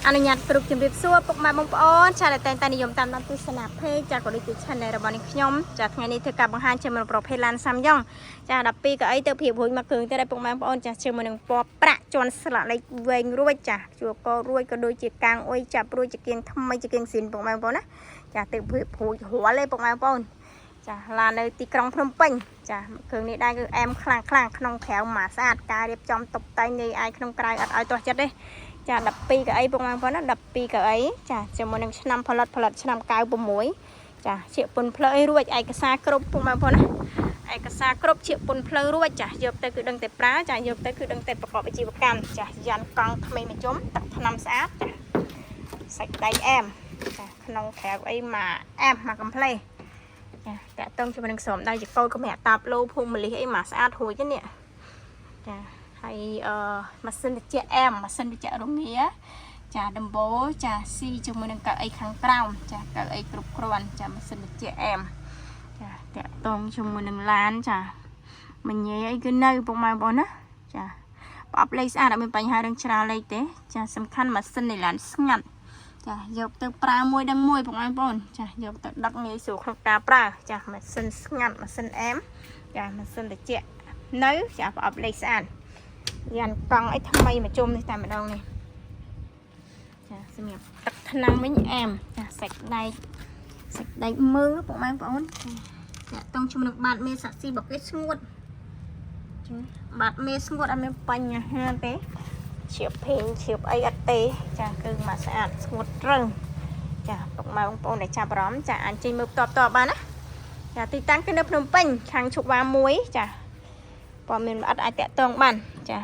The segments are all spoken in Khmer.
អនុញ្ញាតគ្រប់ជំរាបសួរពុកម៉ែបងប្អូនចាតែតែនិយមតាមដានទស្សនាเพจចាក៏ដូចជា channel របស់នេះខ្ញុំចាថ្ងៃនេះធ្វើការបង្ហាញជាមួយប្រភេទឡានសាំយ៉ុងចា12កៅអីទៅភាពរួចមកគ្រឿងទៅដែរពុកម៉ែបងប្អូនចាជាមួយនឹងពណ៌ប្រាក់ជន់ស្លាកលេខវែងរួចចាជួករួចក៏ដូចជាកាំងអុយចាប់រួចជាគៀងថ្មីជាគៀងស៊ីនពុកម៉ែបងប្អូនណាចាទៅភាពរួចរាល់ទេពុកម៉ែបងប្អូនចាឡាននៅទីក្រុងភ្នំពេញចាគ្រឿងនេះដែរគឺអែមខ្លាំងក្នុងក្រៅមកស្អាតការរៀបចំតុបតែងនៃឯក្នុងក្រៅអត់ឲ្យទាស់ចិត្តទេចា12កៅអីពុកម៉ែបងប្អូនណា12កៅអីចាជាមួយនឹងឆ្នាំផលិតឆ្នាំ96ចាជាពុនផ្លូវរួចឯកសារគ្រប់ពុកម៉ែបងប្អូនណាឯកសារគ្រប់ជាពុនផ្លូវរួចចាយកទៅគឺដឹងតែប្រើចាយកទៅគឺដឹងតែប្រកបអាជីវកម្មចាយ៉ាន់កង់ថ្មីមួយជុំទឹកថ្នាំស្អាតចាសាច់ដៃអែមចាក្នុងក្រៅអីមកអែមមកកំ pl ចាតាក់តងជាមួយនឹងស្រោមដៃជាកូនកម្រាក់តាបលោភូមិលីសអីមកស្អាតរួចទេនេះចាហើយម៉ាស៊ីនត្រជាក់អែមម៉ាស៊ីនត្រជាក់រងាចាដំបូចាស៊ីជាមួយនឹងកៅអីខាងក្រោមចាកៅអីគ្រប់គ្រាន់ចាម៉ាស៊ីនត្រជាក់អែមចាតាក់តងជាមួយនឹងឡានចាមញ៉េអីគឺនៅពុកម៉ែបងប្អូនណាចាប្រអប់លេខស្អាតអត់មានបញ្ហារឿងច្រាលលេខទេចាសំខាន់ម៉ាស៊ីននៃឡានស្ងាត់ចាយកទៅប្រើមួយដឹងមួយបងប្អូនចាយកទៅដឹកងាយស្រួលក្នុងការប្រើចាម៉ាស៊ីនស្ងាត់ម៉ាស៊ីនអែមចាម៉ាស៊ីនត្រជាក់នៅចាប្រអប់លេខស្អាតយ៉ាន់កង់អីថ្មីមកជុំនេះតែម្ដងនេះចាសម្រាប់ទឹកថ្នាំវិញអែមចាសាច់ដែកមើលបងប្អូនចាតង់ជាមួយនឹងបាតមេសាក់ស៊ីបកេស្ងួតចាបាតមេស្ងួតអត់មានបញ្ហាទេជ្រាបភេងជ្រាបអីអត់ទេចាគឺមកស្អាតស្ងួតរឹងចាពុកម៉ែបងប្អូនដែលចាប់អារម្មណ៍ចាអាចចេញមើលតបបានណាចាទីតាំងគឺនៅភ្នំពេញខាងឈប់វ៉ា1ចាព័ត៌មានអត់អាចតាក់ទងបានចា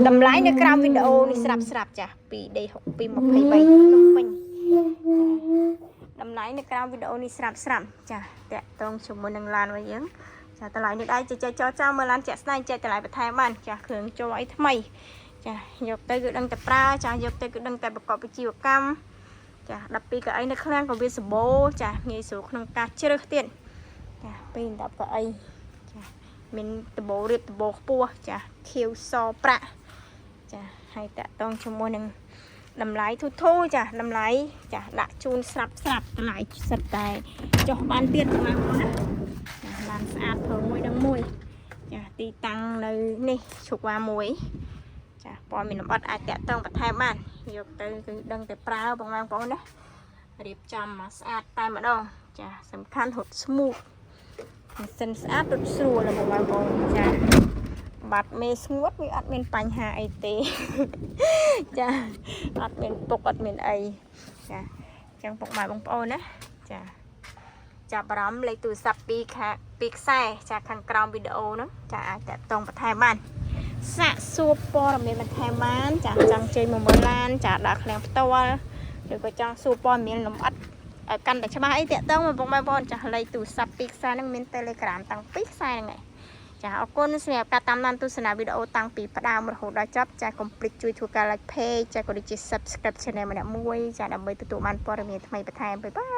តម្លៃនៅក្រោមវីដេអូនេះស្រាប់ចា2ដេ6223ភ្នំពេញតម្លៃនៅក្រោមវីដេអូនេះស្រាប់ចាតាក់ទងជាមួយនឹងឡានរបស់យើងចាតម្លៃនេះដែរជជែកចរចាមើលឡានជាក់ស្ដែងចែកតម្លៃបន្ថែមបានចាគ្រឿងចូលអីថ្មីចាយកទៅគឺដឹងតែប្រើចាយកទៅគឺដឹងតែប្រកបអាជីវកម្មចា12កៅអីនៅឃ្លាំងក៏វាសម្បូរចាងាយស្រួលក្នុងការជ្រើសទៀតចាពី10កៅអីចាមានដបូរៀបដបូខ្ពស់ចាខៀវសប្រាក់ចាហើយតាក់តងជាមួយនឹងតម្លៃធូរចាតម្លៃចាដាក់ជូនស្រាប់តម្លៃសិតតែចុះបានទៀតបងប្អូនណាចាឡានស្អាតព្រមមួយដឹងមួយចាទីតាំងនៅនេះឈប់វ៉ា1ចាព័ត៌មានលម្អិតអាចតាក់ទងបន្ថែមបានយកទៅគឺដឹងតែប្រើបងប្អូនណារៀបចំមកស្អាតតែម្ដងចាសំខាន់រត់ស្មូតម៉ាស៊ីនស្អាតរត់ស្រួលបងប្អូនចាបាត់មេស្ងួតវាអត់មានបញ្ហាអីទេចាអត់មានពុកអត់មានអីចាអញ្ចឹងពុកម៉ែបងប្អូនណាចាចាប់អារម្មណ៍លេខទូរស័ព្ទពីខ្សែចាខាងក្រោមវីដេអូហ្នឹងចាអាចតាក់ទងបន្ថែមបានសាកសួរព័ត៌មានបន្ថែមបានចាចង់ជិះមកមើលឡានចាដាក់ឃ្លាំងផ្ទាល់ឬក៏ចង់សួរព័ត៌មានលម្អិតឲ្យកាន់តែច្បាស់អីតាក់ទងមកបងប្អូនចាលេខទូរស័ព្ទពីខ្សែហ្នឹងមាន Telegram តាំងពីខ្សែហ្នឹងឯងចាអរគុណសម្រាប់ការតាមដានទស្សនាវីដេអូតាំងពីផ្ដើមរហូតដល់ចប់ចាកុំភ្លេចជួយធ្វើការ like page ចាក៏ដូចជា subscribe channel ម្នាក់មួយចាដើម្បីទទួលបានព័ត៌មានថ្មីបន្ថែមបាយបាយ